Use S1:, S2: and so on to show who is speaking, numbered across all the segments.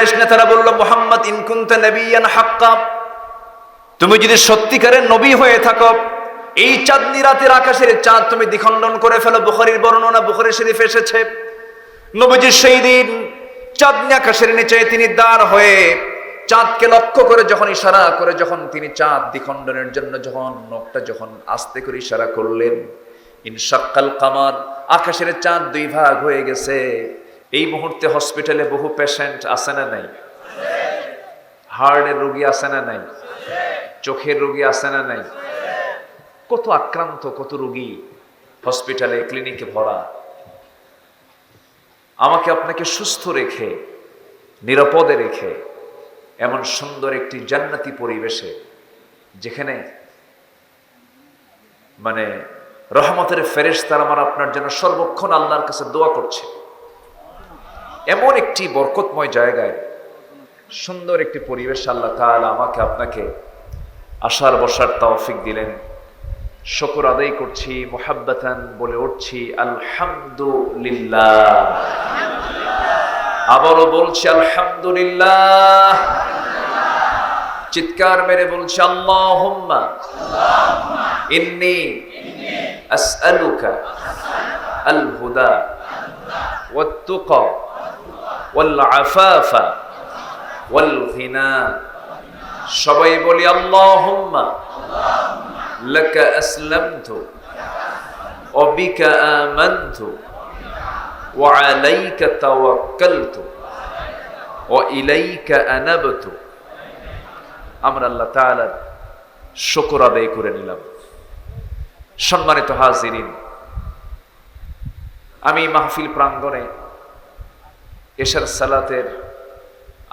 S1: কুরাইশ নেতারা বলল, মুহাম্মদ ইন কুনতা নবিয়ান হাক্কা, তুমি যদি সত্যিকারের নবী হয়ে থাকো, এই চাঁদনি রাতের আকাশের চাঁদ তুমি দ্বিখণ্ডন করে ফেলো। বুখারীর বর্ণনা, বুখারী শরীফে এসেছে, নবীজি সেই দিন চাঁদনি আকাশের নিচে তিনি দাঁড় হয়ে চাঁদকে লক্ষ্য করে যখন ইশারা করে, যখন তিনি চাঁদ দ্বিখণ্ডনের জন্য যখন নখটা যখন আস্তে করে ইশারা করলেন, ইনশাক্কাল কামার, আকাশের চাঁদ দুই ভাগ হয়ে গেছে। এই মুহূর্তে হসপিটালে বহু পেশেন্ট আছে না নাই? হার্টের রোগী আছে না নাই? চোখের রোগী আছে না নাই? কত আক্রান্ত, কত রোগী হসপিটালে, ক্লিনিকে ভরা। আমাকে আপনাকে সুস্থ রেখে, নিরাপদে রেখে এমন সুন্দর একটি জান্নাতি পরিবেশে, যেখানে মানে রহমতের ফেরেশতারা আমার আপনার জন্য সর্বক্ষণ আল্লাহর কাছে দোয়া করছে, এমন একটি বরকতময় জায়গায়, সুন্দর একটি পরিবেশ আল্লাহ তাআলা আমাকে আপনাকে আসার বসার তৌফিক দিলেন। শুকর আদায় করছি, মুহাব্বাতান বলে উঠছি আলহামদুলিল্লাহ। আবারও বলছি আলহামদুলিল্লাহ। চিৎকার মেরে বলছি আল্লাহুম্মা ইন্নী আসআলুকা আল হুদা ওয়াত তুকা ওয়াল আফাফা ওয়াল গিনা। সবাই বলি আল্লাহুম্মা লাকা আসলামতু ওয়া বিকা আমানতু ওয়া আলাইকা তাওয়াক্কালতু ওয়া ইলাইকা আনাবতু। আমরা আল্লাহ তাআলার শুকর আদায় করে নিলাম। সম্মানিত হাজিরিন, আমি মাহফিল প্রাঙ্গণে এশার সালাতের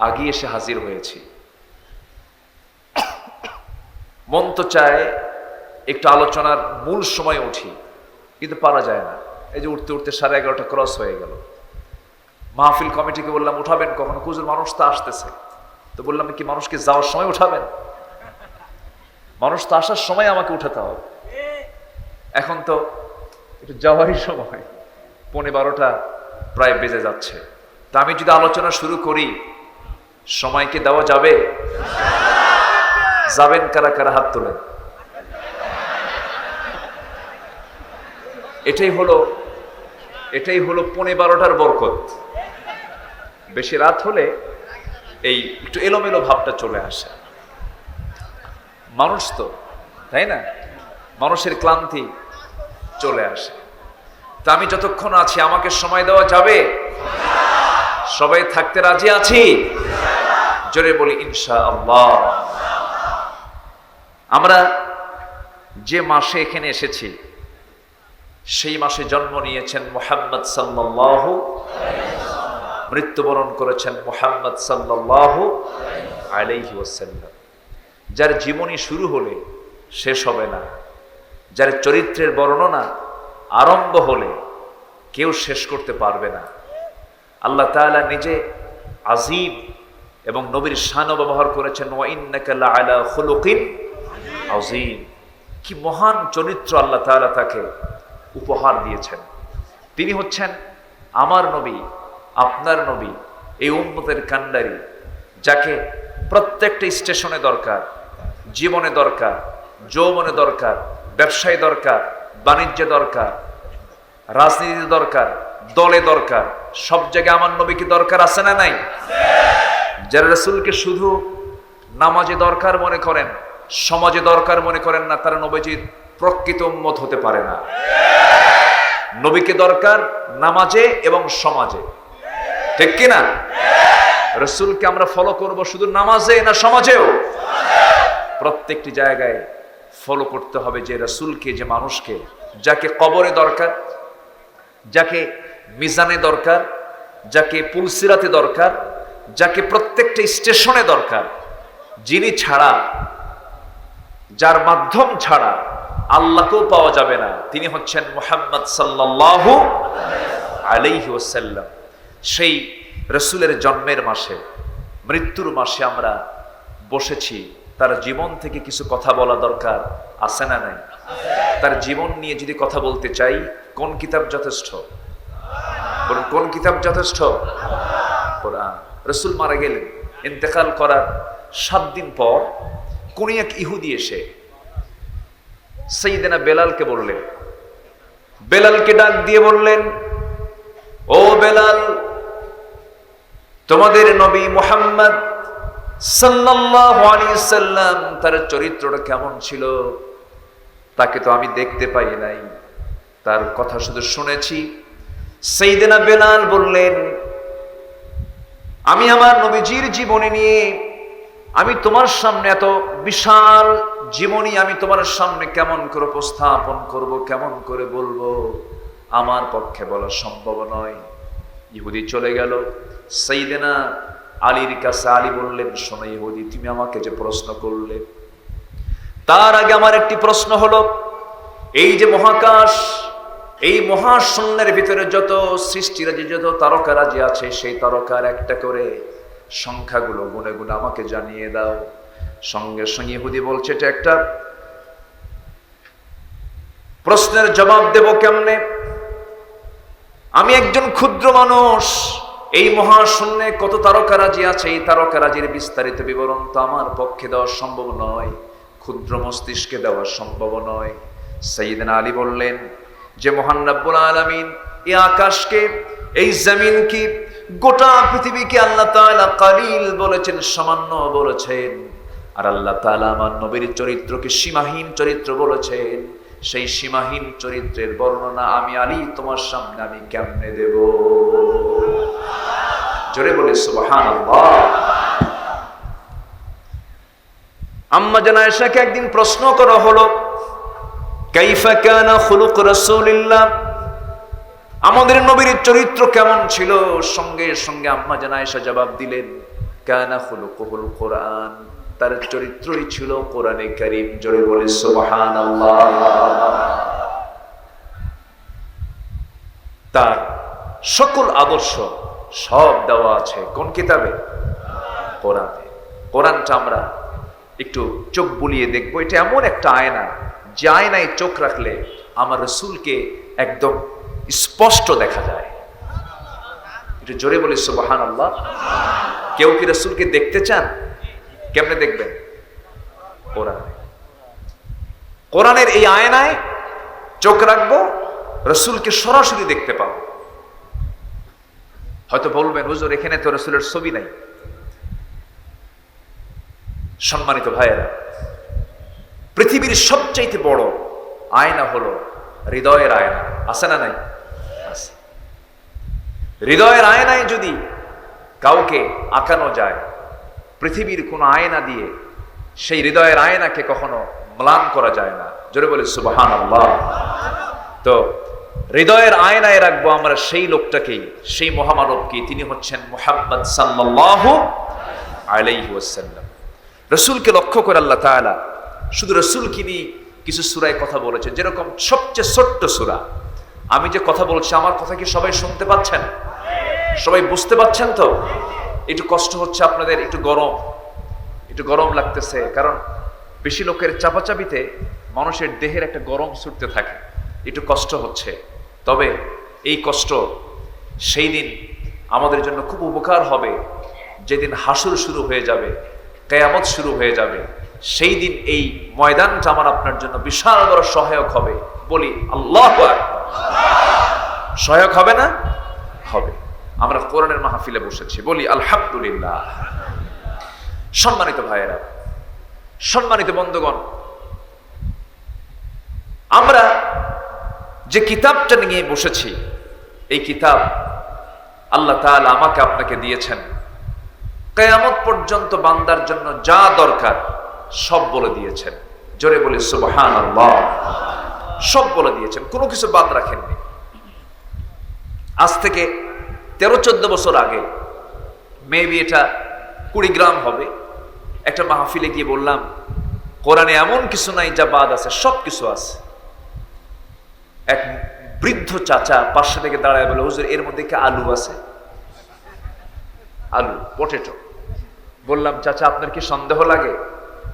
S1: আগে এসে হাজির হয়েছি। মন তো চায় একটু আলোচনার মূল সময় উঠি, কিন্তু পারা যায় না। এই যে উঠতে উঠতে 11:30 ক্রস হয়ে গেল। মাহফিল কমিটিকে বললাম উঠাবেন কখন? হুজুর মানুষ তো আসতেছে। তো বললাম কি মানুষকে যাওয়ার সময় উঠাবেন? মানুষ তো আসার সময় আমাকে উঠাতে হবে। এখন তো একটু যাওয়ারই সময়, 11:15 প্রায় বেজে যাচ্ছে। তা আমি যদি আলোচনা শুরু করি, সময়কে দেওয়া যাবে? যাবেন কারা কারা? হাত তোলেন। এটাই হলো 11:15 বরকত। বেশি রাত হলে এই একটু এলোমেলো ভাবটা চলে আসে। মানুষ তো, তাই না? মানুষের ক্লান্তি চলে আসে। তা আমি যতক্ষণ আছি আমাকে সময় দেওয়া যাবে? সবাই থাকতে রাজি আছি? জোরে বলি ইনশাআল্লাহ। আমরা যে মাসে এখানে এসেছি, সেই মাসে জন্ম নিয়েছেন মুহাম্মদ সাল্লাল্লাহু, মৃত্যুবরণ করেছেন মুহাম্মদ সাল্লাল্লাহু আলাইহি ওয়াসাল্লাম। যার জীবনী শুরু হলে শেষ হবে না, যার চরিত্রের বর্ণনা আরম্ভ হলে কেউ শেষ করতে পারবে না। আল্লাহ তাআলা নিজে আজিম এবং নবীর শানও ব্যবহার করেছেন, ওয়া ইন্নাকা লাআলা খুলুকিন আযীম। কি মহান চরিত্র আল্লাহ তাআলা তাকে উপহার দিয়েছেন। তিনি হচ্ছেন আমার নবী, আপনার নবী, এই উম্মতের কান্ডারি, যাকে প্রত্যেকটা স্টেশনে দরকার, জীবনে দরকার, যৌবনে দরকার, ব্যবসায় দরকার, বাণিজ্যে দরকার, রাজনীতিতে দরকার, দলে দরকার, সব জায়গায় আমার নবীকে দরকার আছে না নাই? যারা রাসূলকে শুধু নামাজে দরকার মনে করেন, সমাজে দরকার মনে করেন না, তারা নবীজির প্রকৃত উম্মত হতে পারে না। নবীকে দরকার নামাজে এবং সমাজে, ঠিক কিনা? রাসূলকে আমরা ফলো করব শুধু নামাজে না সমাজেও? প্রত্যেকটি জায়গায় ফলো করতে হবে যে রাসূলকে, যে মানুষকে, যাকে কবরে দরকার, যাকে মিজানে দরকার, যাকে পুলসিরাতে দরকার, যাকে প্রত্যেকটা স্টেশনে দরকার, যিনি ছাড়া, যার মাধ্যম ছাড়া আল্লাহকেও পাওয়া যাবে না, তিনি হচ্ছেন মুহাম্মদ সাল্লাল্লাহু আলাইহি ওয়াসাল্লাম। সেই রাসূলের জন্মের মাসে, মৃত্যুর মাসে আমরা বসেছি। তার জীবন থেকে কিছু কথা বলা দরকার আছে না নাই? তার জীবন নিয়ে যদি কথা বলতে চাই, কোন কিতাব যথেষ্ট? বলুন, কোন কিতাব যথেষ্ট? কোরআন। রাসূল মারা গেলেন, ইন্তেকাল করার 7 দিন পর কোন এক ইহুদি এসে সাইয়েদনা বেলালকে বললেন, বেলালকে ডাক দিয়ে বললেন, ও বেলাল, তোমাদের নবী মুহাম্মদ সাল্লাল্লাহু আলাইহি সাল্লাম তার চরিত্রটা কেমন ছিল তাকে তো আমি দেখতে পাই নাই, তার কথা শুধু শুনেছি। সাইয়েদনা বেলাল বললেন, আমি আমার নবীজির জীবনী নিয়ে আমি তোমার সামনে এত বিশাল জীবনী আমি তোমার সামনে কেমন করে উপস্থাপন করব, কেমন করে বলবো, আমার পক্ষে বলা সম্ভব নয়। ইহুদি চলে গেল সাইয়েদনা আলীর কাছে। আলী বললেন, শোনো ইহুদি, তুমি আমাকে যে প্রশ্ন করলে, তার আগে আমার একটি প্রশ্ন হলো, এই যে মহাকাশ, এই মহাশূন্যের ভিতরে যত সৃষ্টিরাজি, যত তারকারাজি আছে, সেই তারকার একটা করে সংখ্যাগুলো গুনে গুনে আমাকে জানিয়ে দাও। সঙ্গে সঙ্গে ইহুদি বলছে, এটা একটা প্রশ্নের জবাব দেব কেমনে? আমি একজন ক্ষুদ্র মানুষ, এই মহাশূন্যে কত তারকারাজি আছে, এই তারকারাজির বিস্তারিত বিবরণ তো আমার পক্ষে দেওয়া সম্ভব নয়, ক্ষুদ্র মস্তিষ্কে দেওয়া সম্ভব নয়। সাইয়েদনা আলী বললেন যে মহান রব্বুল আলামিন এই আকাশকে, এই জমিনকে, গোটা পৃথিবীকে আল্লাহ তাআলা কালিল বলেছেন, সামান্য বলেছেন, আর আল্লাহ তাআলা আমার নবীর চরিত্রকে সীমাহীন চরিত্র বলেছেন। সেই সীমাহীন চরিত্রের বর্ণনা আমি আলী তোমার সামনে আমি কেমনে দেব? জোরে বলে সুবহানাল্লাহ। আম্মা জান আয়েশাকে একদিন প্রশ্ন করা হলো, কাইফা কানা খুলুক রাসূলিল্লাহ, আমাদের নবীর চরিত্র কেমন ছিল? সঙ্গে সঙ্গে আম্মা জান আয়েশা জবাব দিলেন, কানা খুলুকুল কোরআন, তার চরিত্রই ছিল কোরআনে কারীম। জোরে বলে সুবহানাল্লাহ। তার সকল আদর্শ সব দেওয়া আছে কোন কিতাবে? কোরআনে। কোরআনটা আমরা একটু চোখ বুলিয়ে দেখবো। এটা এমন একটা আয়না, যে আয়নায় চোখ রাখলে আমার রাসূলকে একদম স্পষ্ট দেখা যায়। একটু জোরে বলি সুবহানাল্লাহ। কেউ কি রাসূলকে দেখতে চান? কেমনে দেখবেন? কোরআনে। কোরআনের এই আয়নায় চোখ রাখবো, রাসূলকে সরাসরি দেখতে পাবো। হয়তো বলবেন, হুজুর এখানে তো রাসূলের ছবি নাই। সম্মানিত ভাইয়েরা, পৃথিবীর সবচাইতে বড় আয়না হলো হৃদয়ের আয়না। আছে না নাই? আছে। হৃদয়ের আয়নায় যদি কাউকে আঁকানো যায়, পৃথিবীর কোন আয়না দিয়ে সেই হৃদয়ের আয়নাকে কখনো ম্লান করা যায় না। জোরে বলি সুবহানাল্লাহ। তো হৃদয়ের আয়নায় রাখবো আমরা সেই লোকটাকেই, সেই মহামানবকে, তিনি হচ্ছেন মুহাম্মদ সাল্লাল্লাহু আলাইহি ওয়াসাল্লাম। রাসূলকে লক্ষ্য করে আল্লাহ তাআলা শুধু রাসূলকে নিয়ে কিছু সূরায় কথা বলেছেন। যেরকম সবচেয়ে ছোট্ট সূরা, আমি যে কথা বলছি আমার কথা কি সবাই শুনতে পাচ্ছেন? সবাই বুঝতে পাচ্ছেন তো? একটু কষ্ট হচ্ছে আপনাদের, একটু গরম লাগতেছে, কারণ বেশি লোকের চাপাচাপিতে মানুষের দেহের একটা গরম ছুটতে থাকে, একটু কষ্ট হচ্ছে। তবে এই কষ্ট সেই দিন আমাদের জন্য খুব উপকার হবে, যেদিন হাসর শুরু হয়ে যাবে, কিয়ামত শুরু হয়ে যাবে। সেই দিন এই ময়দানটা আমার আপনার জন্য বিশাল বড় সহায়ক হবে। বলি আল্লাহু আকবার। সহায়ক হবে না? হবে। আমরা কোরআনের মাহফিলে বসেছি, বলি আলহামদুলিল্লাহ। সম্মানিত ভাইয়েরা, সম্মানিত বন্ধুগণ, আমরা যে কিতাবটা নিয়ে বসেছি, এই কিতাব আল্লাহ তাআলা আমাকে আপনাকে দিয়েছেন। কিয়ামত পর্যন্ত বান্দার জন্য যা দরকার সব বলে দিয়েছেন। জোরে বলি সুবহানাল্লাহ। সব বলে দিয়েছেন, কোনো কিছু বাদ রাখেননি। আজ থেকে 13-14 বছর আগে, মেবি এটা কুড়িগ্রাম হবে, একটা মাহফিলে গিয়ে বললাম, কোরআনে এমন কিছু নাই যা বাদ আছে, সব কিছু আছে। এক বৃদ্ধ চাচা পাশে থেকে দাঁড়ায় বলে, হুজুর এর মধ্যে কি আলু আছে? আলু, পটেটো। বললাম, চাচা আপনার কি সন্দেহ লাগে?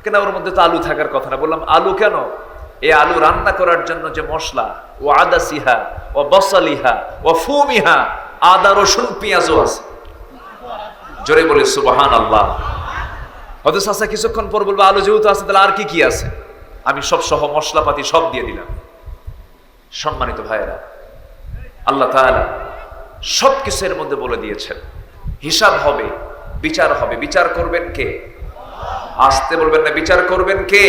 S1: কেন, ওর মধ্যে তো আলু থাকার কথা না। বললাম, আলু কেন? এই আলু রান্না করার জন্য যে মশলা, ও আদাসিহা ও বসালিহা ও ফুমিহা, আদা রসুন পেঁয়াজও আছে। জোরে বলে সুবহানাল্লাহ। হয়তো চাচা কিছুক্ষণ পর বলবো আলু যেহেতু আছে তাহলে আর কি কি আছে, আমি সব সহ মশলাপাতি সব দিয়ে দিলাম। সম্মানিত ভাইয়েরা, আল্লাহ তাআলা সব কিছুর মধ্যে বলে দিয়েছেন হিসাব হবে, বিচার হবে। বিচার করবেন কে? আসতে বলবেন না, বিচার করবেন কে?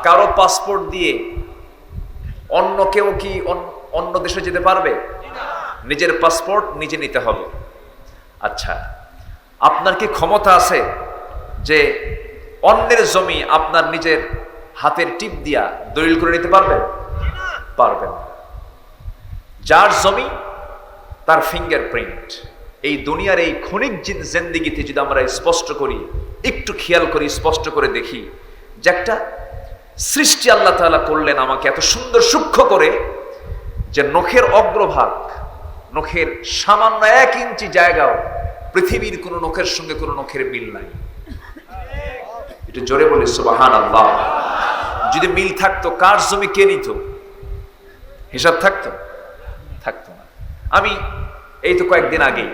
S1: কারো পাসপোর্ট দিয়ে অন্য কেউ কি অন্য দেশে যেতে পারবে? নিজের পাসপোর্ট নিজে নিতে হবে। আচ্ছা, আপনার কি ক্ষমতা আছে যে অন্যের জমি আপনার নিজের হাতের টিপ দিয়া দলিল করে নিতে পারবেন? পারবেন। যার জমি তার ফিঙ্গারপ্রিন্ট। এই দুনিয়ার এই ক্ষণিক জিন্দেগিতে যদি আমরা স্পষ্ট করি, একটু খেয়াল করি, স্পষ্ট করে দেখি যে একটা সৃষ্টি আল্লাহ তাআলা করলেন আমাকে এত সুন্দর সূক্ষ্ম করে যে নখের অগ্রভাগ, নখের সামান্য 1 ইঞ্চি জায়গাও পৃথিবীর কোন নখের সঙ্গে কোন নখের মিল নাই। একটু জোরে বলি সুবহানাল্লাহ। যদি মিল থাকতো কার জমি কে নিত? হিসাব থাকতো? থাকতো না। আমি এই তো কয়েকদিন আগেই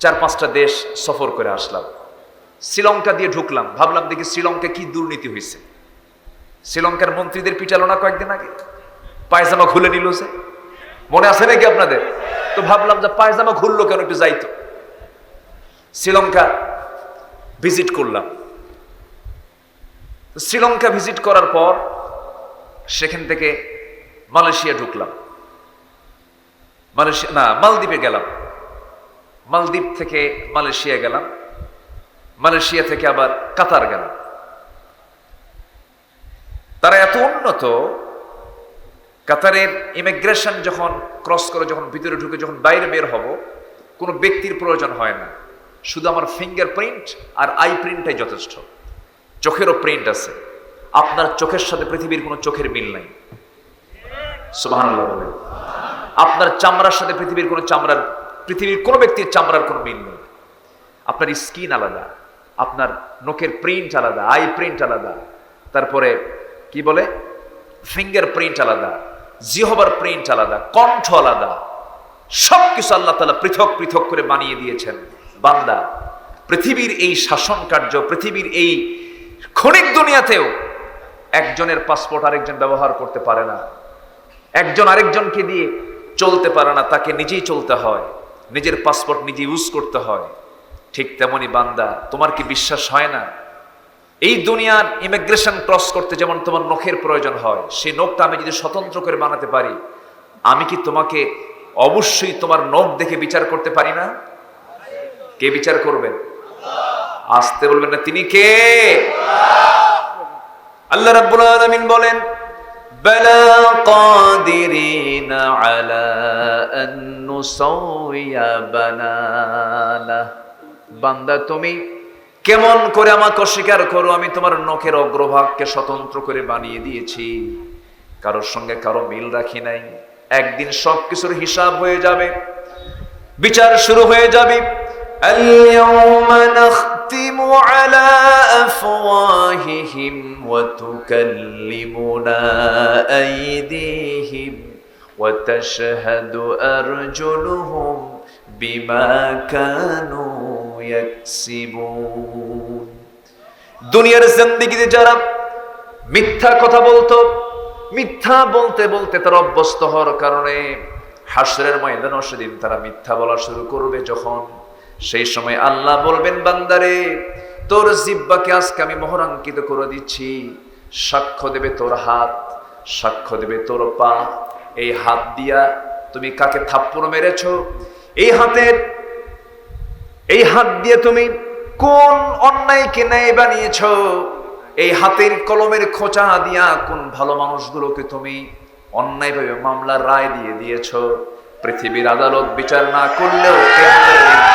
S1: 4-5টা দেশ সফর করে আসলাম। শ্রীলঙ্কা দিয়ে ঢুকলাম, ভাবলাম দেখি শ্রীলঙ্কা কি দুর্নীতি হয়েছে। শ্রীলঙ্কার মন্ত্রীদের পিটালো না কয়েকদিন আগে, পায়জামা খুলে নিল। সে মনে আছে নাকি আপনাদের? তো ভাবলাম যে পায়জামা খুললো কেন, একটু যাইতো। শ্রীলঙ্কা ভিজিট করলাম। শ্রীলঙ্কা ভিজিট করার পর সেখান থেকে মালয়েশিয়া ঢুকলাম, মালদ্বীপে গেলাম, মালদ্বীপ থেকে মালয়েশিয়া গেলাম, মালয়েশিয়া থেকে আবার কাতার গেলাম। তারা এত উন্নত, কাতারের ইমিগ্রেশন যখন ক্রস করে, যখন ভিতরে ঢুকে, যখন বাইরে বের হব, কোনো ব্যক্তির প্রয়োজন হয় না, শুধু আমার ফিঙ্গারপ্রিন্ট আর আই প্রিন্টটাই যথেষ্ট। চোখেরও প্রিন্ট আছে, আপনার চোখের সাথে পৃথিবীর কোনো চোখের মিল নাই। সুবহানাল্লাহ বলেন। আপনার চামড়ার সাথে পৃথিবীর কোনো ব্যক্তির চামড়ার কোনো মিল নেই। আপনার স্কিন আলাদা, আপনার নখের প্রিন্ট আলাদা, আই প্রিন্ট আলাদা, তারপরে কি বলে ফিঙ্গার প্রিন্ট আলাদা, জিহবার প্রিন্ট আলাদা, কণ্ঠ আলাদা। সবকিছু আল্লাহ তাআলা পৃথক পৃথক করে বানিয়ে দিয়েছেন। বান্দা, পৃথিবীর এই শাসন কার্য, পৃথিবীর এই ক্ষণিক দুনিয়াতেও একজনের পাসপোর্ট আরেকজন ব্যবহার করতে পারে না, একজন আরেকজনকে দিয়ে চলতে পারে না, তাকে নিজেই চলতে হয়, নিজের পাসপোর্ট নিজে ইউজ করতে হয়। ঠিক তেমনি বান্দা, তোমার কি বিশ্বাস হয় না এই দুনিয়ার ইমিগ্রেশন ক্রস করতে যেমন তোমার নখের প্রয়োজন হয়, সেই নখটা আমি যদি স্বতন্ত্র করে বানাতে পারি, আমি কি তোমাকে অবশ্যই তোমার নখ দেখে বিচার করতে পারি না? কে বিচার করবেন? আসতে বলবেন না, তিনি কে? আল্লাহ রাব্বুল আলামিন বলেন, বালা কাদিরিনা আলা আন নুসাউইয়া বানানা। বান্দা, তুমি কেমন করে আমাকে অস্বীকার করো? আমি তোমার নখের অগ্রভাগকে স্বতন্ত্র করে বানিয়ে দিয়েছি, কারোর সঙ্গে কারো মিল রাখি নাই। একদিন সবকিছুর হিসাব হয়ে যাবে, বিচার শুরু হয়ে যাবে। আল-ইয়াওমা নাখতিমু আলা আফওয়াহিহিম ওয়া তুকাল্লিমুনা আইদিহিম ওয়া তাশহাদু আরজুলুহুম বিমা কানু ইয়াকসিবুন। দুনিয়ার জিন্দেগিতে যারা মিথ্যা কথা বলতো, মিথ্যা বলতে বলতে তারা অভ্যস্ত হওয়ার কারণে হাসরের ময়দানে সেদিন তারা মিথ্যা বলা শুরু করবে যখন, সেই সময় আল্লাহ বলবেন, বান্দারে, তোর জিহ্বাকে আজকে আমি মোহরাঙ্কিত করে দিচ্ছি। সাক্ষ্য দেবে তোর হাত, সাক্ষ্য দেবে তোর পা। এই হাত দিয়া তুমি কাকে থাপ্পড় মেরেছো, এই হাত দিয়ে তুমি কোন অন্যায়কে ন্যায় বানিয়েছো, এই হাতের কলমের খোঁচা দিয়া কোন ভালো মানুষগুলোকে তুমি অন্যায়ভাবে মামলার রায় দিয়ে দিয়েছো। পৃথিবীর আদালত বিচার না করলেও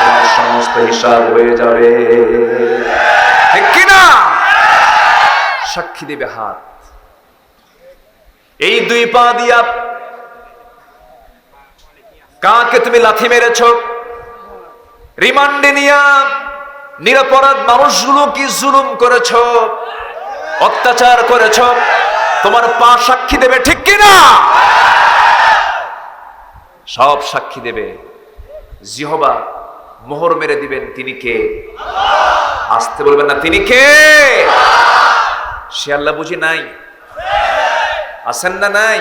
S1: তোমার সমস্ত হিসাব হয়ে যাবে, ঠিক কিনা? সাক্ষী দেবে হাত। এই 2 পা দিয়া কাকে তুমি লাথি মেরেছো, রিমান্ডে নিয়া নিরপরাধ মানুষগুলো কি জুলুম করেছো, অত্যাচার করেছো, তোমার পা সাক্ষী দেবে, ঠিক কিনা? সব সাক্ষী দেবে। জিহবা মোহর মেরে দিবেন, তিনি কে? আসতে বলবেন না, তিনি কে? সে আল্লাহ বুঝি নাই? আছেন না নাই?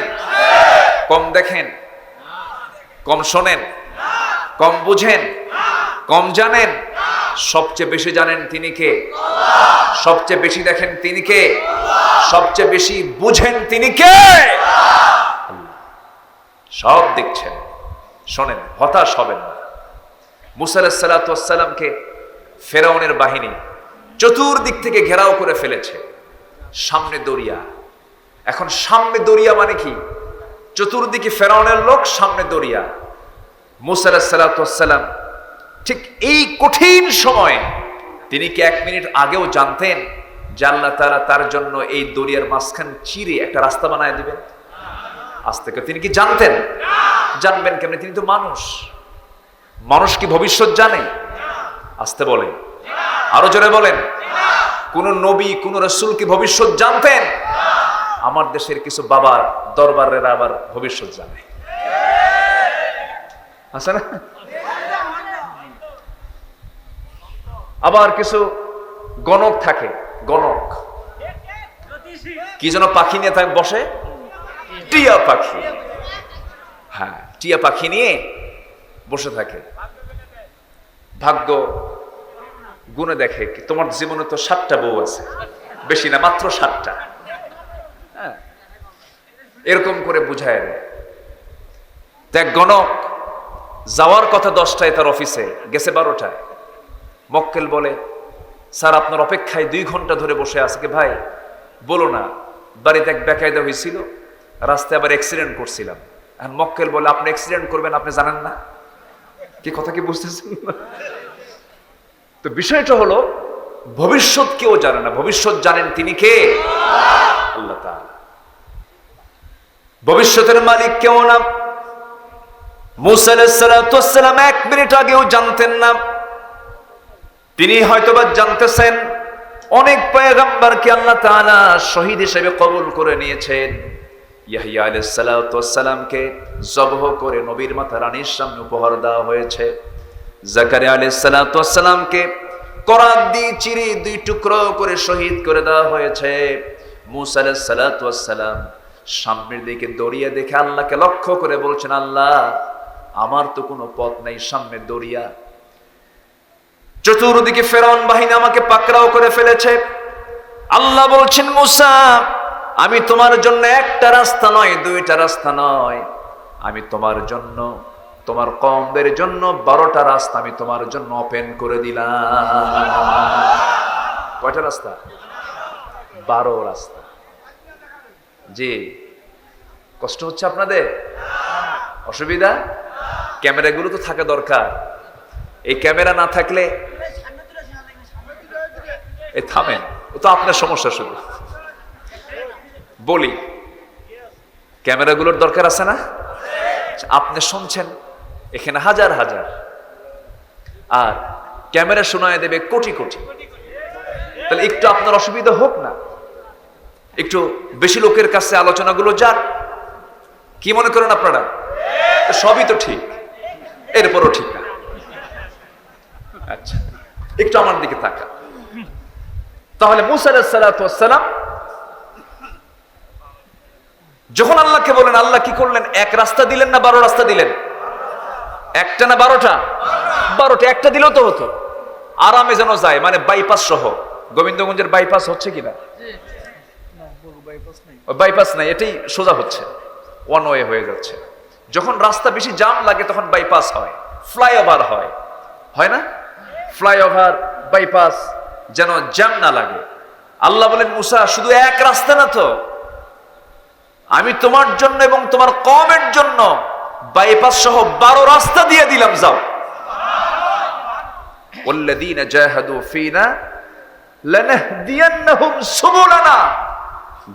S1: কম দেখেন, কম শোনেন, কম বুঝেন, কম জানেন? সবচেয়ে বেশি জানেন তিনি কে? সবচেয়ে বেশি দেখেন তিনি কে? সবচেয়ে বেশি বুঝেন তিনি কে? সব দেখছেন, শোনেন, হতাশ হবেন না। মুসা আলাইহিস সালাতু ওয়াস সালামকে ফেরাউনের বাহিনী চতুর্দিক থেকে ঘেরাও করে ফেলেছে। সামনে দরিয়া। এখন সামনে দরিয়া মানে কি? চতুর্দিকে ফেরাউনের লোক, সামনে দরিয়া। মুসা আলাইহিস সালাতু ওয়াস সালাম ঠিক এই কঠিন সময়ে তিনি কি 1 মিনিট আগেও জানতেন যে আল্লাহ তাআলা তার জন্য এই দরিয়ার মাঝখান চিরে একটা রাস্তা বানায় দিবেন? আজ থেকে তিনি কি জানতেন? জানবেন কেমনে? তিনি তো মানুষ। মানুষ কি ভবিষ্যৎ জানে? আসতে বলে, আরো জোরে বলেন। কোন নবী, কোন রাসূল কি ভবিষ্যৎ জানতেন? আমার দেশের কিছু বাবার দরবারের আবার ভবিষ্যৎ জানে, আছে না? আবার কিছু গণক থাকে, গণক কি যেন পাখি নিয়ে থাকে, বসে, টিয়া পাখি। হ্যাঁ, টিয়া পাখি নিয়ে বসে থাকে, ভাগ্য গুনে দেখে তোমার জীবনে তো 7টা বউ আছে, বেশি না, মাত্র 7টা। হ্যাঁ, এরকম করে বুঝায় দেয়। দেখ, গণক যাওয়ার কথা 10টায়, তার অফিসে গেছে 12টায়। মক্কেল বলে, স্যার আপনার অপেক্ষায় 2 ঘন্টা ধরে বসে আছে। ভাই বলো না, বাড়িতে এক বেকায়দা হয়েছিল, রাস্তায় আবার অ্যাক্সিডেন্ট করছিলাম। এখন মক্কেল বলে, আপনি অ্যাক্সিডেন্ট করবেন, আপনি জানেন না? কি কথা কি বুঝতেছেন? তো বিষয়টা হলো, ভবিষ্যৎ কেউ জানে না, ভবিষ্যৎ জানেন তিনি কে? আল্লাহ তাআলা। ভবিষ্যতের মালিক কেউ না। মুসা আলাইহিস সালাতু ওয়াস সালাম 1 মিনিট আগেও জানতেন না। তিনি হয়তোবা জানতেছেন, অনেক পয়গম্বরকে আল্লাহ তাআলা শহীদ হিসেবে কবুল করে নিয়েছেন। ইয়াহইয়া আলাইহিস সালাতু ওয়াস সালামকে জবহ করে নবীর মাথা রানীর সামনে উপহার দেওয়া হয়েছে। জাকারিয়া আলাইহিস সালাতু ওয়াস সালামকে করাত দিয়ে চিরে 2 টুকরো করে শহীদ করে দেওয়া হয়েছে। মুসা আলাইহিস সালাতু ওয়াস সালাম সামনের দিকে দরিয়া দেখে আল্লাহকে লক্ষ্য করে বলছেন, আল্লাহ আমার তো কোনো পথ নাই, সামনে দরিয়া, চতুর্দিকে ফেরাউন বাহিনী আমাকে পাকড়াও করে ফেলেছে। আল্লাহ বলছেন, মুসা আমি তোমার জন্য একটা রাস্তা নয়, 2টা রাস্তা নয়, আমি তোমার জন্য, তোমার কওমদের জন্য 12টা রাস্তা আমি তোমার জন্য ওপেন করে দিলাম। কয়টা রাস্তা? 12 রাস্তা। জি, কষ্ট হচ্ছে আপনাদের? অসুবিধা? ক্যামেরাগুলো তো থাকা দরকার। এই ক্যামেরা না থাকলে, এই থামেন, ও তো আপনার সমস্যা। শুধু বলি, ক্যামেরাগুলোর দরকার আছে না? আপনি শুনছেন এখানে হাজার হাজার, আর ক্যামেরা শোনায় দেবে কোটি কোটি। তাহলে একটু আপনার অসুবিধা হোক না, একটু বেশি লোকের কাছে আলোচনাগুলো যাক। কি মনে করেন আপনারা? সবই তো ঠিক, এরপরও ঠিক না। আচ্ছা, একটু আমার দিকে তাকা। তাহলে মুসা আলাইহিস সালাতু ওয়াস সালাম যখন আল্লাহকে বলেন, আল্লাহ কি করলেন? 1 রাস্তা দিলেন না 12 রাস্তা দিলেন? একটা না 12টা? 12টা। একটা দিলেও তো হতো, আরামে যেন যায়, মানে বাইপাস সহ। গোবিন্দগঞ্জের বাইপাস হচ্ছে কিনা? বাইপাস নাই, এটাই সোজা হচ্ছে, ওয়ান ওয়ে হয়ে যাচ্ছে। যখন রাস্তা বেশি জাম লাগে তখন বাইপাস হয়, ফ্লাইওভার হয়, হয় না? ফ্লাইওভার, বাইপাস, যেন জ্যাম না লাগে। আল্লাহ বলেন, মুসা শুধু 1 রাস্তা না তো, আমি তোমার জন্য এবং তোমার কওমের জন্য বাইপাস সহ 12 রাস্তা দিয়ে দিলাম, যাও। ওয়াল্লাযীনা জাহাদু ফীনা লানাহদিয়ান্নাহুম সুবুলানা,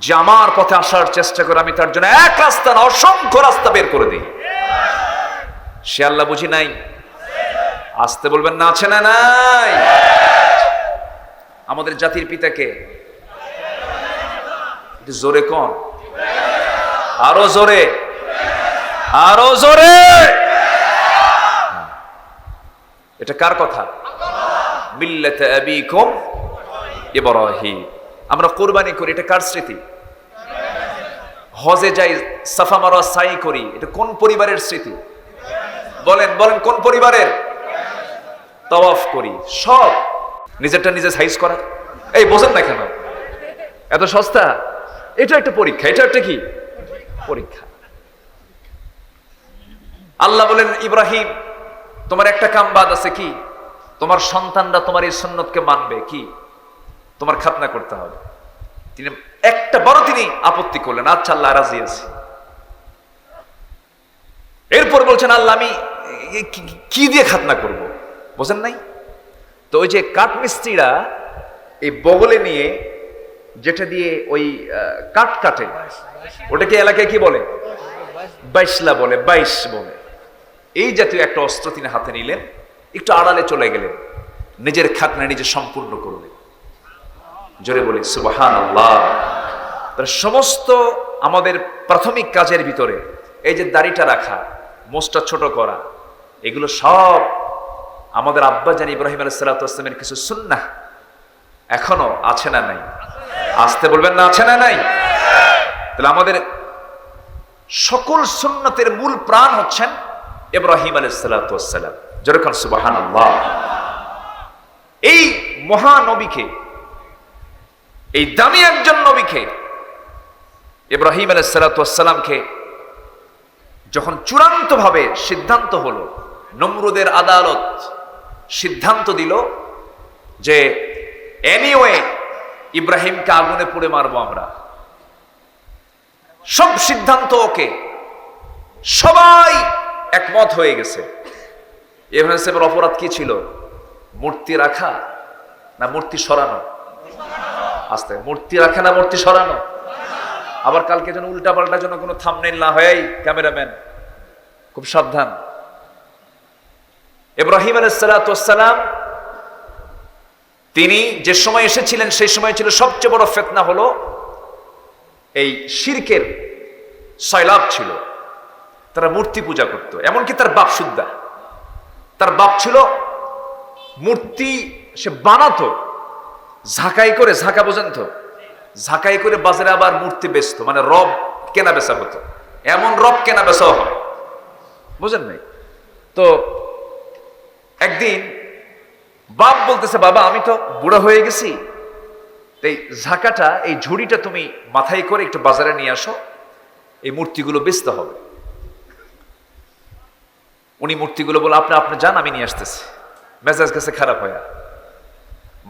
S1: যে আমার পথে আসার চেষ্টা করে আমি তার জন্য 1 রাস্তা না, অসংখ্য রাস্তা বের করে দিই। সে আল্লাহ বুঝি নাই? আসতে বলবেন না, আছে না নাই? আমাদের জাতির পিতাকে জোরে কোন, আরো জোরে, আরো জোরে। এটা কার কথা? মিল্লাত আবিকুম ইব্রাহিম। আমরা কোরবানি করি, এটা কার স্মৃতি? হজে যাই, সাফা মারওয়া সাই করি, এটা কোন পরিবারের স্মৃতি? বলেন বলেন, কোন পরিবারের? তাওয়াফ করি, সব নিজেরটা নিজে সাইজ করা। এই বোঝেন না কেন এত সস্তা? এটা একটা পরীক্ষা, এটা একটা কি পরীক্ষা। আল্লাহ বলেন, ইব্রাহিম তোমার একটা কাম বাদ আছে, কি? তোমার সন্তানরা তোমার এই সুন্নতকে মানবে, কি? তোমার খাতনা করতে হবে। তিনি একটা বড় তিনি আপত্তি করলেন, আচ্ছা আল্লাহ রাজি আছি। এরপর বলছেন, আল্লাহ আমি কি দিয়ে খাতনা করব? বোঝেন নাই তো? ওই যে কাঠ মিস্ত্রিরা এই বগলে নিয়ে যেটা দিয়ে ওই কাঠ কাটে, ওটাকে এলাকায় কি বলে? বাইশলা বলে, 22 বলে। এই জাতীয় একটা অস্ত্র তিনি হাতে নিলেন, একটু আড়ালে চলে গেলেন, নিজের খাতনা নিজে সম্পূর্ণ করলেন। জোরে বলি সুবহানাল্লাহ। সমস্ত আমাদের প্রাথমিক কাজের ভিতরে এই যে দাড়িটা রাখা, মোচটা ছোট করা, এগুলো সব আমাদের আব্বা জান ইব্রাহিম আলাইহিস সালাতু ওয়াস সালামের কিছু সুন্নাহ এখনো আছে না নাই? আসতে বলবেন না, আছে না নাই? তাহলে আমাদের সকল সুন্নতের মূল প্রাণ হচ্ছেন ইব্রাহিম আলাইহিস সালাতু ওয়াস সালাম। যেরকম সুবহানাল্লাহ। এই মহানবীকে, এই দামি একজন নবীকে, ইব্রাহিম আলাইহিস সালাতু ওয়াস সালামকে যখন চূড়ান্তভাবে সিদ্ধান্ত হলো, নমরুদের আদালত সিদ্ধান্ত দিল যে এনিওয়ে ইব্রাহিমকে আগুনে পুড়ে মারবো আমরা, সব সিদ্ধান্ত ওকে, সবাই একমত হয়ে গেছে। ইব্রাহিম সাহেবের অপরাধ কি ছিল? মূর্তি রাখা না মূর্তি সরানো? আস্তে, মূর্তি রাখা না মূর্তি সরানো? আবার কালকে যেন উল্টা পাল্টা যেন কোনো থাম্বনেইল না হয়, ক্যামেরাম্যান খুব সাবধান। ইব্রাহিম আলাইহিস সালাতু ওয়াস সালাম তিনি যে সময় এসেছিলেন সেই সময় ছিল সবচেয়ে বড় ফিতনা হলো এই শিরকের সয়লাব ছিল। তারা মূর্তি পূজা করত, এমনকি তার বাপ সুদ্ধা। তার বাপ ছিল মূর্তি, সে বানাতো ঝাঁকাই করে, ঝাঁকা বোঝেন তো? ঝাঁকাই করে বাজারে আবার মূর্তি বেচতো, মানে রব কেনা বেচা হতো। এমন রব কেনা বেচাও হয়, বুঝেন নাই তো? একদিন বাপ বলতেছে, বাবা আমি তো বুড়া হয়ে গেছি, এই ঝাঁকাটা, এই ঝুড়িটা তুমি মাথায় করে একটু বাজারে নিয়ে আসো, এই মূর্তিগুলো বেচতে হবে। উনি মূর্তিগুলো বলে, আপনি যান, আমি নিয়ে আসতেছি। মেজাজ গেছে খারাপ হয়ে,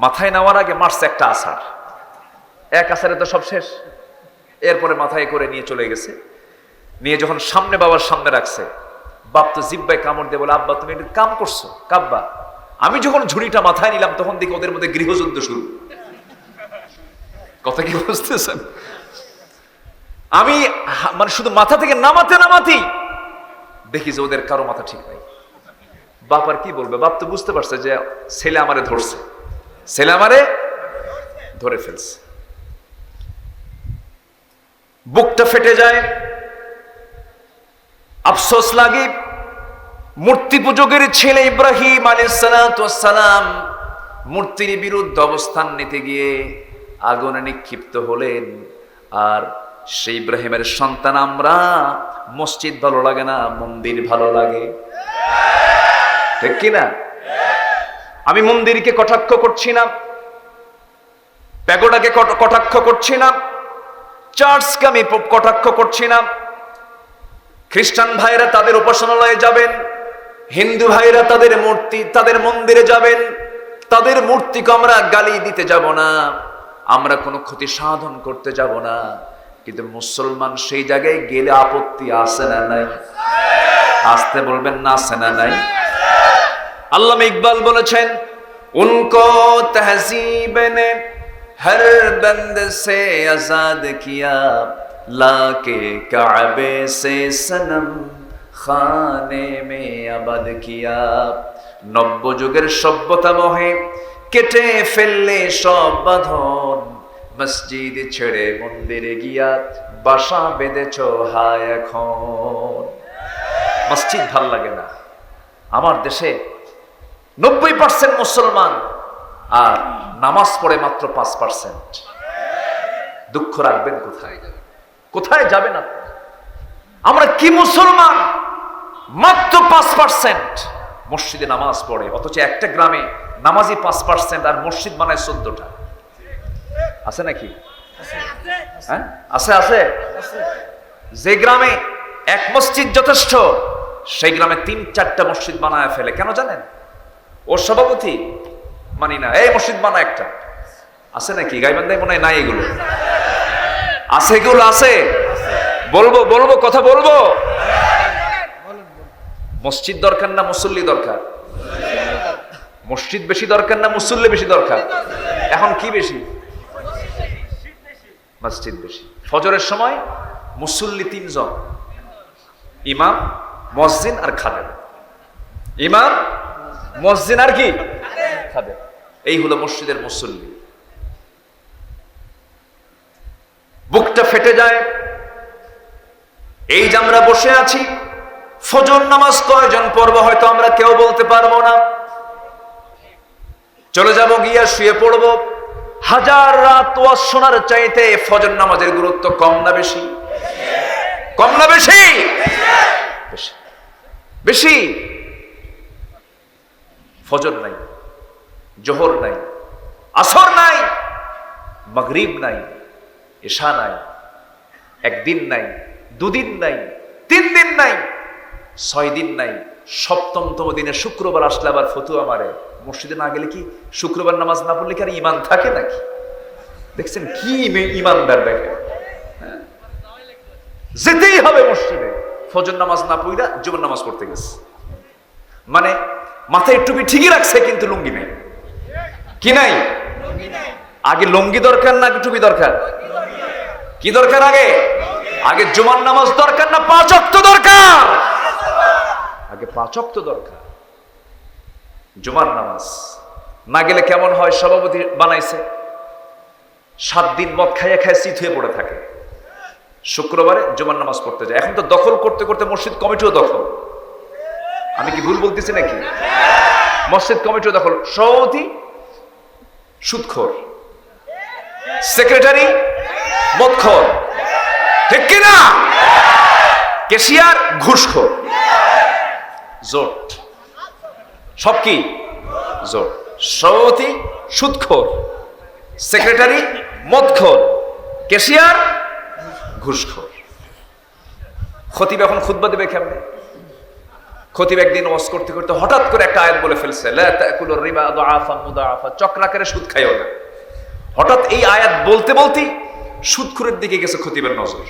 S1: মাথায় নেওয়ার আগে মারছে একটা আছাড়, এক আছাড়ে তো সব শেষ। এরপরে মাথায় করে নিয়ে চলে গেছে, নিয়ে যখন সামনে বাবার সামনে রাখছে, বাপ তো জিব্বায় কামড় দিয়ে বলে, আব্বা তুমি একটু কাম করছো কাব্বা। আমি যখন ঝুড়িটা মাথায় নিলাম তখন দেখি ওদের মধ্যে গৃহযুদ্ধ শুরু। কথা কি বুঝতেছেন? আমি মানে শুধু মাথা থেকে নামাতেই দেখি যে ওদের কারো মাথা ঠিক নাই। বাপ আর কি বলবে? বাপ তো বুঝতে পারছে যে ছেলে আমারে ধরছে, ছেলে আমারে ধরে ফেলছে। বুকটা ফেটে যায়, আফসোস লাগে। মূর্তি পূজকের ছেলে ইব্রাহিম আলাইহিস সালাতু ওয়াস সালাম মূর্তির বিরুদ্ধে অবস্থান নিতে গিয়ে আগুনে নিক্ষিপ্ত হলেন। আর সেই ইব্রাহিমের সন্তান আমরা, মসজিদ ভালো লাগে না, মন্দির ভালো লাগে, ঠিক কিনা? আমি মন্দিরকে কটাক্ষ করছি না, প্যাগোডাকে কটাক্ষ করছি না, চার্চকে আমি কটাক্ষ করছি না। খ্রিস্টান ভাইরা তাদের উপাসনালয়ে যাবেন, হিন্দু ভাইরা তাদের মূর্তি, তাদের মন্দিরে যাবেন, তাদের মূর্তিকে আমরা গালি দিতে যাব না, আমরা কোনো ক্ষতি সাধন করতে যাব না। কিন্তু মুসলমান সেই জায়গায় গেলে আপত্তি আছে না নাই? আসতে বলবেন না, আছে না নাই? আল্লামা ইকবাল বলেছেন, উনকো তহজীব নে হর বন্দ সে আজাদ কিয়া, লাকে কাবে সে সনম খানে মে আবাদ কিয়া। নব্য যুগের সভ্যতা মোহে কেটে ফেললে সব বাঁধন, মসজিদ ছেড়ে মন্দিরে গিয়া বাসা বেঁধেছ হায় এখন। মসজিদ ভাল লাগে না। আমার দেশে 90% মুসলমান, আর নামাজ পড়ে মাত্র 5%। দুঃখ রাখবেন কোথায়? কোথায় যাবেন আপনি? আমরা কি মুসলমান? মাত্র 5% মসজিদে নামাজ পড়ে, অথচ একটা গ্রামে নামাজি 5% আর মসজিদ বানায় 14টা। আছে নাকি? হ্যাঁ, আছে আছে। যে গ্রামে এক মসজিদ যথেষ্ট, সেই গ্রামে 3-4টা মসজিদ বানায় ফেলে। কেন জানেন? ওর সভাপতি মানি না, এই মসজিদ বানা একটা। আছে নাকি? গাইবান্ধায় মনে হয় নাই এগুলো। আছে এগুলো? আছে। বলবো বলবো কথা বলবো। মসজিদ দরকার না মুসল্লি দরকার? মসজিদ বেশি দরকার না মুসল্লি বেশি দরকার? এখন কি বেশি? মসজিদ বেশি। ফজরের সময় মুসল্লি 3 জন, ইমাম, মুয়াজ্জিন আর খাদেম। ইমাম, মুয়াজ্জিন আর কি? খাদেম। এই হলো মসজিদের মুসল্লি। বুকটা ফেটে যায়। এই যে আমরা বসে আছি, ফজর নামাজ কয়জন পড়বো হয়তো আমরা কেউ বলতে পারবো না। চলে যাব, গিয়া শুয়ে পড়বো। 1000 রাত ওয়াজ শোনার চাইতে ফজর নামাজের গুরুত্ব কম না বেশি? কম না বেশি? বেশি বেশি। ফজর নাই, জোহর নাই, আসর নাই, মাগরিব নাই, এশা নাই, একদিন নাই, 2 দিন নাই, 3 দিন নাই, 6 দিন নাই। 7তম দিনে শুক্রবার আসলে আবার ফতুয়া মারে, মসজিদে না গেলে কি শুক্রবার নামাজ না পড়লে কি আর ইমান থাকে নাকি? দেখছেন কি ইমানদার দেখে। যেতেই হবে মসজিদে। ফজর নামাজ না পড়া জুমার নামাজ পড়তে গেছে, মানে মাথায় টুপি ঠিকই রাখছে কিন্তু লুঙ্গি নেই। কি নাই? আগে লুঙ্গি দরকার না টুপি দরকার? কি দরকার? আগে আগে জুমার নামাজ দরকার না 5 ওয়াক্ত দরকার? আগে 5 ওয়াক্ত দরকার। জুমার নামাজ না গেলে কেমন হয়? সভাপতি বানাইছে 7 দিন মদ খাইয়া খাইয়া শীত হয়ে পড়ে থাকে, শুক্রবারে জুমার নামাজ পড়তে যায়। এখন তো দখল করতে করতে মসজিদ কমিটিও দখল। আমি কি ভুল বলতেছি নাকি? মসজিদ কমিটিও দখল। সভাপতি সুদখোর, সেক্রেটারি মদখোর, ঠিক কিনা? ক্যাশিয়ার ঘুষখোর। জোট সব কি? জোট। সভাপতি সুদখোর, সেক্রেটারি মদখোর, ক্যাশিয়ার ঘুষখোর। খতিব এখন খুতবা দেবে কেমনে? খতিব একদিন ওয়াজ করতে করতে হঠাৎ করে একটা আয়াত বলে ফেলছে, লা তাকুলুর রিবা আযআফান মুদাআফা, চক্রাকারে সুদ খাইও না। হঠাৎ এই আয়াত বলতে বলতেই সুদখোরের দিকে গেছে খতিবের নজর।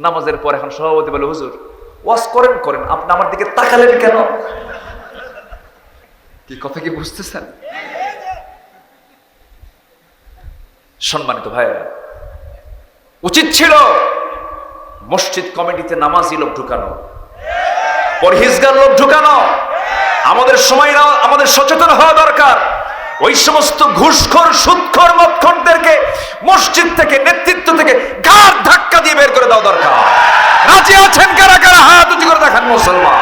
S1: নামাজের পর এখন সভাপতি বলে, হুজুর ওয়াজ করেন করেন, আপনি আমার দিকে তাকালেন কেন? কি কথা কি বুঝতেছেন? সম্মানিত ভাইরা, উচিত ছিল মসজিদ কমিটিতে নামাজি লোক ঢুকানো, পরহেজগার লোক ঢুকানো। আমাদের সময় না, আমাদের সচেতন হওয়া দরকার। ওই সমস্ত ঘুষখোর, সুদখোর, মদখোরদেরকে মসজিদ থেকে, নেতৃত্ব থেকে ঘাড় ধাক্কা দিয়ে বের করে দেওয়া দরকার। রাজি আছেন কারা কারা? হাত উঁচু করে দেখান মুসলমান।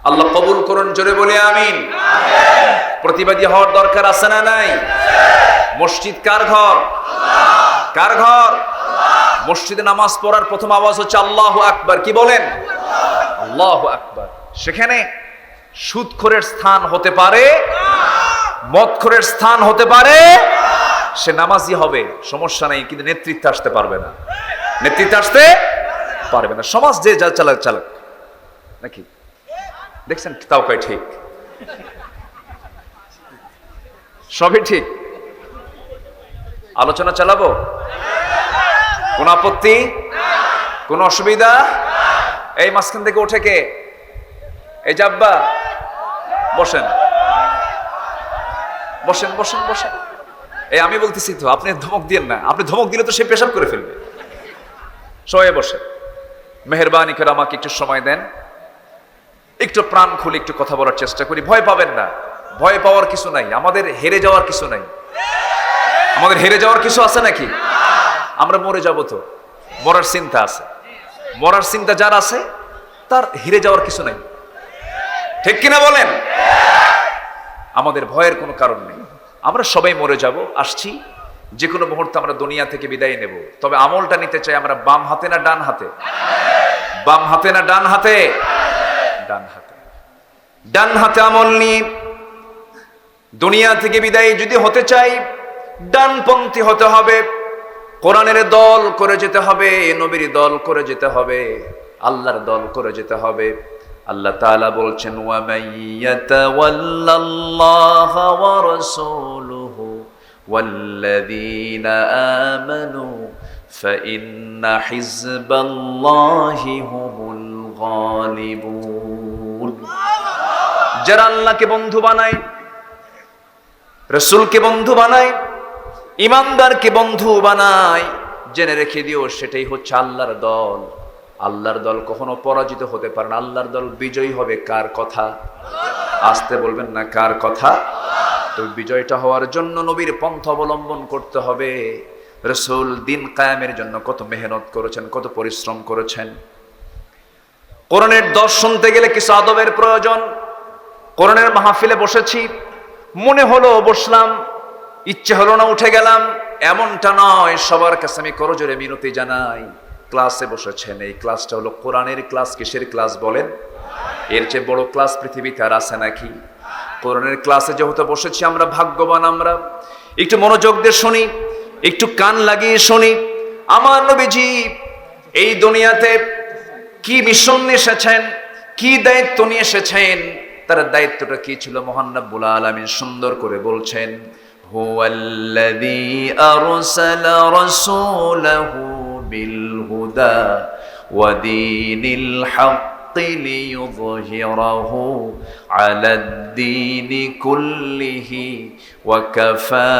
S1: আল্লাহ কবুল করুন, জোরে বলে আমিন। প্রতিবাদী হওয়ার দরকার আছে না নাই? মসজিদ কার ঘর? কার ঘর? মসজিদে নামাজ পড়ার প্রথম আওয়াজ হচ্ছে আল্লাহু আকবার। কি বলেন? আল্লাহু আকবার। সেখানে সুদখোরের স্থান হতে পারে, মদখোরের স্থান হতে পারে। সে নামাজি হবে, সমস্যা নেই, কিন্তু নেতৃত্বে আসতে পারবে না। নেতৃত্বে আসতে পারবে না। সমাজ যে যা চালাক চালাক নাকি? দেখছেন তাও কয় ঠিক, সবই ঠিক। আলোচনা চালাবো? কোন আপত্তি? কোন অসুবিধা? এই মাঝখান থেকে উঠে কে? এই জাব্বা, বসেন বসেন বসেন বসেন। এই আমি বলতেছি তো, আপনি ধমক দিয়েন না। আপনি ধমক দিলে তো সে পেশাব করে ফেলবে। সবাই বসেন। মেহেরবানি করে আমাকে একটু সময় দেন, একটু প্রাণ খুলে একটু কথা বলার চেষ্টা করি। ভয় পাবেন না, ভয় পাওয়ার কিছু নাই, আমাদের হেরে যাওয়ার কিছু নাই। আমাদের হেরে যাওয়ার কিছু আছে নাকি? আমরা মরে যাব, তো মরার চিন্তা আছে। মরার চিন্তা যার আছে তার হেরে যাওয়ার কিছু নাই, ঠিক কিনা বলেন? আমাদের ভয়ের কোনো কারণ নেই। আমরা সবাই মরে যাব, আসছি, যে কোনো মুহূর্তে আমরা দুনিয়া থেকে বিদায় নেব। তবে আমলটা নিতে চাই আমরা বাম হাতে না ডান হাতে? বাম হাতে না ডান হাতে? ডান হাতে। ডান হাতে আমল নিয়ে দুনিয়া থেকে বিদায় যদি হতে চাই, ডানপন্থী হতে হবে, কোরআনের দল করে যেতে হবে, নবীর দল করে যেতে হবে, আল্লাহর দল করে যেতে হবে। আল্লাহ তাআলা বলছেন, ওয়া মাইয়াতাওয়াল্লাল্লাহা ওয়া রাসূলুহু ওয়াল্লাযীনা আমানু ফাইন্না হিজবাল্লাহি হুমুল গালিবুন। যারা আল্লাহকে বন্ধু বানায়, রাসূলকে বন্ধু বানায়, ইমানদারকে বন্ধু বানায়, জেনে রেখে দিও সেটাই হচ্ছে আল্লাহর দল। আল্লাহর দল কখনো পরাজিত হতে পারে না। আল্লাহর দল বিজয়ী হবে কার কথা? আসতে বলবেন না, কার কথা? তো বিজয়টা হওয়ার জন্য নবীর পন্থা অবলম্বন করতে হবে। রাসূল দিন কায়েমের জন্য কত মেহনত করেছেন, কত পরিশ্রম করেছেন। কোরআনের দর্শ শুনতে গেলে কিছু আদবের প্রয়োজন। কোরআনের মাহফিলে বসেছি, মনে হলো বসলাম, ইচ্ছে হলো না উঠে গেলাম, এমনটা নয়। সবার কাছে আমি করজোরে মিনতি জানাই, ক্লাসে বসেছেন, এই ক্লাসটা হলো কোরআনের ক্লাস। কিসের ক্লাস বলেন? এর চেয়ে বড় ক্লাস পৃথিবীতে আর আছে নাকি? কোরআনের ক্লাসে যেহেতু বসেছি আমরা ভাগ্যবান। আমরা একটু মনোযোগ দিয়ে শুনি, একটু কান লাগিয়ে শুনি। আমার নবীজি এই দুনিয়াতে কি মিশন নিয়ে এসেছেন, কি দায়িত্ব নিয়ে এসেছেন, তার দায়িত্বটা কি ছিল? মহান রব্বুল আলামিন সুন্দর করে বলছেন, হুয়াল্লাযী আরসালা রাসূলাহু বিল হুদা ওয়া দীনিল হাক্কি লিইয়ুযহিরাহু আলাদ-দীনি কুল্লিহি ওয়া কাফা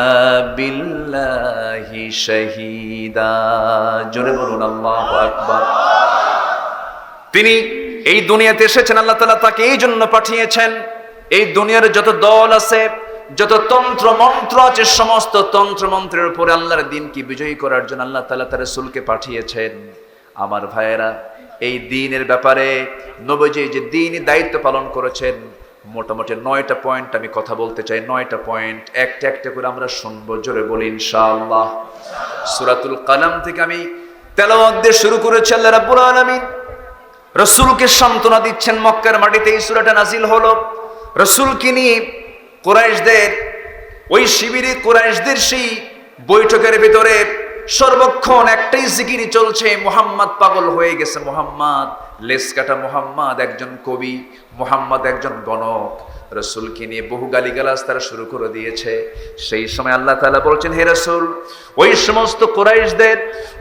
S1: বিল্লাহি শাহীদা। জোরে বলুন আল্লাহু আকবার। তিনি এই দুনিয়াতে এসেছেন, আল্লাহ তাআলা তাকে এই জন্য পাঠিয়েছেন। এই দুনিয়ার যত দল আছে, যত তন্ত্র মন্ত্র আছে, সমস্ত তন্ত্র মন্ত্রের উপরে আল্লাহর দ্বীনকে বিজয়ী করার জন্য আল্লাহ তাআলা তার রাসূলকে পাঠিয়েছেন। আমার ভাইয়েরা, এই দ্বীনের ব্যাপারে নবীজি যে দ্বীনি দায়িত্ব পালন করেছেন, মোটামুটি 9টা পয়েন্ট আমি কথা বলতে চাই। 9টা পয়েন্ট একটা একটা করে আমরা শুনবো। জোরে বলি ইনশাআল্লাহ। সূরাতুল কালাম থেকে আমি তেলাওয়াত দিয়ে শুরু করেছি। আল্লাহ রাব্বুল আলামিন রাসূলকে সান্ত্বনা দিচ্ছেন। মক্কার মাটিতে এই সূরাটা নাজিল হলো। রাসূলকে নিয়ে কুরাইশদের ওই শিবিরে, কুরাইশদের সেই বৈঠকের ভিতরে সর্বক্ষণ একটাই জিকির চলছে, মুহাম্মদ পাগল হয়ে গেছে, মুহাম্মদ লেস কাটা, মুহাম্মদ একজন কবি, মুহাম্মদ একজন গণক। রাসূলকে নিয়ে বহু গালিগালাজ তারা শুরু করে দিয়েছে। সেই সময় আল্লাহ তাআলা বলছেন, হে রাসূল, ওই সমস্ত কুরাইশদের,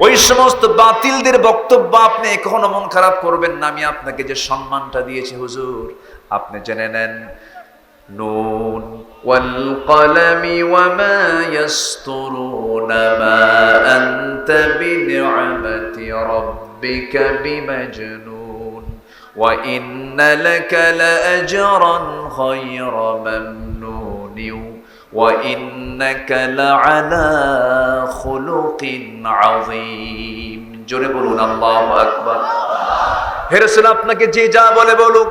S1: ওই সমস্ত বাতিলদের বক্তব্য আপনি কখনো মন খারাপ করবেন না। আমি আপনাকে যে সম্মানটা দিয়েছি হুজুর, আপনি জেনে নেন। নুন ওয়াল কলামি ওয়া মা ইয়াসতুরুন মা আনতা বিনি'মাতি রাব্বিকা বিমাজনুন ওয়া ইন্না লাকা লাআজরান গায়রা মামনুন ওয়া ইন্নাকা লাআলা খুলুকিন আযীম। জোরে বলুন আল্লাহু আকবার। হে রাসূল, আপনাকে যে যা বলে বলুক,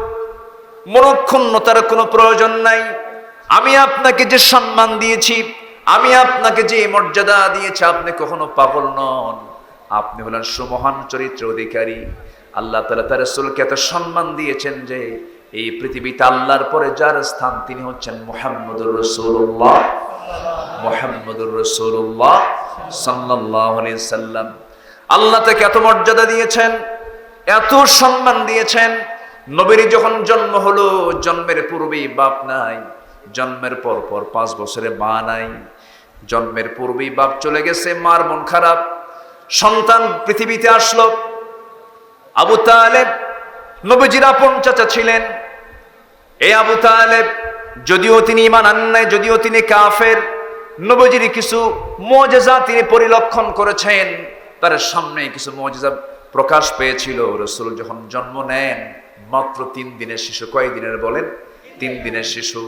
S1: মনক্ষুণ্ণতার কোনো প্রয়োজন নাই। আমি আপনাকে যে সম্মান দিয়েছি, আমি আপনাকে যে মর্যাদা দিয়েছি, আপনি কখনো পাগল নন। আপনি হলেন সুমহান চরিত্রের অধিকারী। আল্লাহ তাআলা তার রাসূলকে এত সম্মান দিয়েছেন যে এই পৃথিবীতে আল্লাহর পরে যার স্থান তিনি হচ্ছেন মুহাম্মদুর রাসূলুল্লাহ, মুহাম্মদুর রাসূলুল্লাহ সাল্লাল্লাহু আলাইহি সাল্লাম। আল্লাহ তাকে এত মর্যাদা দিয়েছেন, এত সম্মান দিয়েছেন। নবীর যখন জন্ম হলো, জন্মের পূর্বেই বাপ নাই, জন্মের পর 5 বছরে মা নাই। জন্মের পূর্বেই বাপ চলে গেছে, মার মন খারাপ। সন্তান পৃথিবীতে আসলো। আবু তালেব নবীজির আপন চাচা ছিলেন। এই আবু তালেব যদিও তিনি ঈমান আনেন নাই, যদিও তিনি কাফের, নবীজির কিছু মুজিজা তিনি পরিলক্ষণ করেছেন। তার সামনে কিছু মুজিজা প্রকাশ পেয়েছিল। রাসূল যখন জন্ম নেন, মাত্র 3 দিনের শিশু। কয় দিনের বলেন? 3 দিনের শিশু।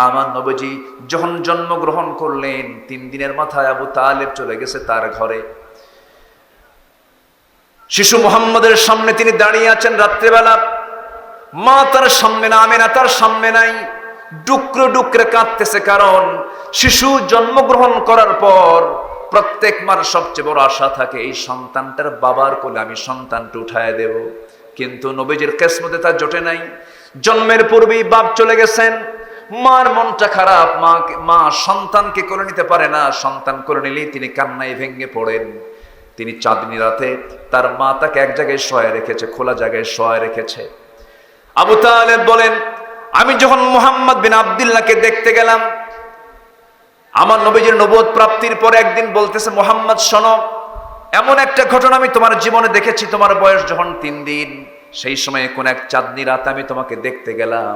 S1: আমার নবীজি যখন জন্মগ্রহণ করলেন 3 দিনের মাথায় আবু তালেব চলে গেছে তার ঘরে। শিশু মুহাম্মদের সামনে তিনি দাঁড়িয়ে আছেন রাত্রেবেলা, মা তার সামনে না, আমেনা তার সামনে নাই, ডুকরে ডুকরে কাঁদতেছে। কারণ শিশু জন্মগ্রহণ করার পর প্রত্যেক মার সবচেয়ে বড় আশা থাকে এই সন্তানটার বাবার কোলে আমি সন্তানটা উঠায় দেব, কিন্তু নবীজির কিসমতে তা জোটে নাই। জন্মের পূর্বেই বাপ চলে গেছেন, মার মনটা খারাপ, মা সন্তানকে কোলে নিতে পারে না, সন্তান কোলে নিলেই তিনি কান্নায় ভেঙে পড়েন। তিনি চাঁদনি রাতে তার মা তাকে এক জায়গায় শোয়া রেখেছে, খোলা জায়গায় শোয়া রেখেছে। আবু তালেব বলেন, আমি যখন মুহাম্মদ বিন আব্দুল্লাহকে দেখতে গেলাম, আমার নবীজির নবুয়ত প্রাপ্তির পরে একদিন বলতেছে, মুহাম্মদ শোনো, এমন একটা ঘটনা আমি তোমার জীবনে দেখেছি। তোমার বয়স যখন 3 দিন, সেই সময়ে কোন এক চাঁদনি রাতে আমি তোমাকে দেখতে গেলাম।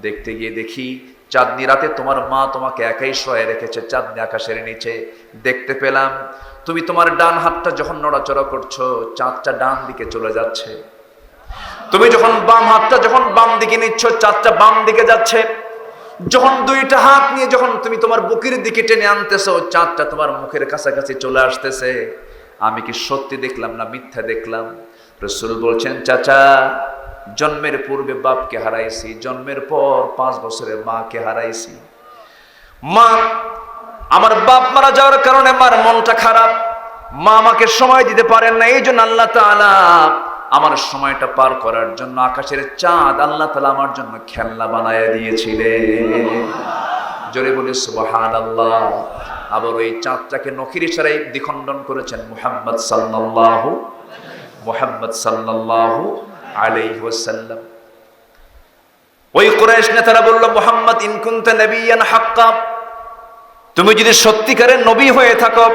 S1: দেখতে গিয়ে দেখি চাঁদনি রাতে তোমার মা তোমাকে একাই শোয়া রেখেছে চাঁদনি আকাশের নিচে। দেখতে পেলাম তুমি তোমার ডান হাতটা যখন নড়াচড়া করছো, চাঁদটা ডান দিকে চলে যাচ্ছে। তুমি যখন বাম হাতটা যখন বাম দিকে নিচ্ছ, চাঁদটা বাম দিকে যাচ্ছে। যখন 2টা হাত নিয়ে যখন তুমি তোমার বুকের দিকে টেনে আনতেছো, চাঁদটা তোমার মুখের কাছাকাছি চলে আসতেছে। আমি কি সত্যি দেখলাম না মিথ্যা দেখলাম? রাসূল বলছেন, চাচা, জন্মের পূর্বে বাপকে হারাইছি, জন্মের পর 5 বছরের মাকে হারাইছি। মা, আমার বাপ মারা যাওয়ার কারণে মার মনটা খারাপ, মা আমাকে সময় দিতে পারেন না। এই জন্য আল্লাহ তাআলা আমার সময়টা পার করার জন্য আকাশের চাঁদ আল্লাহ তাআলা আমার জন্য খেলনা বানায় দিয়েছিলেন। জোরে বলি সুবহানাল্লাহ। আবার ওই চাঁদটাকে নখির ইশারায় দ্বিখণ্ডন করেছেন মুহাম্মদ সাল্লাল্লাহু আলাইহি ওয়াসাল্লাম। ওই কুরাইশ নেতারা বলল, মুহাম্মদ ইন কুনতা নবিয়ান হাক্কা, তুমি যদি সত্যিকারের নবী হয়ে থাকো,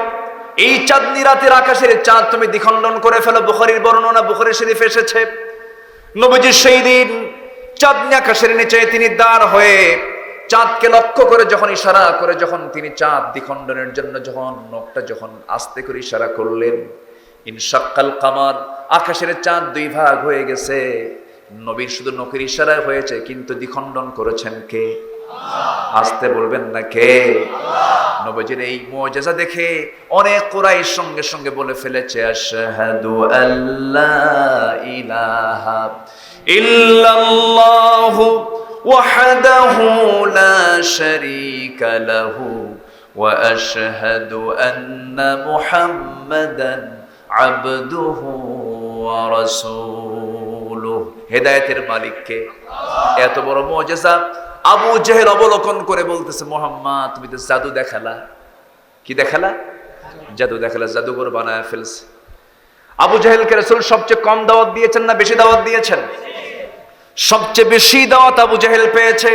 S1: এই চাঁদনি রাতের আকাশের চাঁদ তুমি দ্বিখণ্ডন করে ফেলো। বুখারীর বর্ণনা, বুখারী শরীফে এসেছে, নবীজি সেই দিন চাঁদনি আকাশের নিচে তিনি দাঁড় হয়ে চাঁদকে লক্ষ্য করে যখন ইশারা করে, যখন তিনি চাঁদ দ্বিখণ্ডনের জন্য যখন নখটা যখন আস্তে করে ইশারা করলেন, ইনশাক্কাল কামার, আকাশের চাঁদ 2 ভাগ হয়ে গেছে। নবীর শুধু নখের ইশারায় হয়েছে, কিন্তু দ্বিখণ্ডন করেছেন কে? আসতে বলবেন না কে? নবীজির এই মুজিজা দেখে অনেক কুরাইশ সঙ্গে সঙ্গে বলে ফেলেছে, আশহাদু আল্লা ইলাহা ইল্লাল্লাহু ওয়াহদাহু লা শারীকা লাহু ওয়া আশহাদু আন্না মুহাম্মাদান আবদুহু ওয়া রাসূলুহু। হেদায়েতের মালিক কে? এত বড় মুজিজা আবু জেহেল অবলোকন করে বলতেছে, মুহাম্মদ তুমি তো জাদু দেখালা। কি দেখালা? জাদু দেখালা, জাদুঘর বানায় ফেলছে। আবু জেহেলকে রাসূল সবচেয়ে কম দাওয়াত দিয়েছেন না বেশি দাওয়াত দিয়েছেন? সবচেয়ে বেশি দাওয়াত আবু জেহেল পেয়েছে।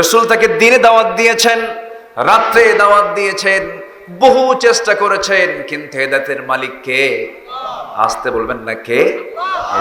S1: রাসূল তাকে দিনে দাওয়াত দিয়েছেন, রাত্রে দাওয়াত দিয়েছেন, বহু চেষ্টা করেছেন, কিন্তু হেদায়েতের মালিক কে? আসতে বলবেন না কে?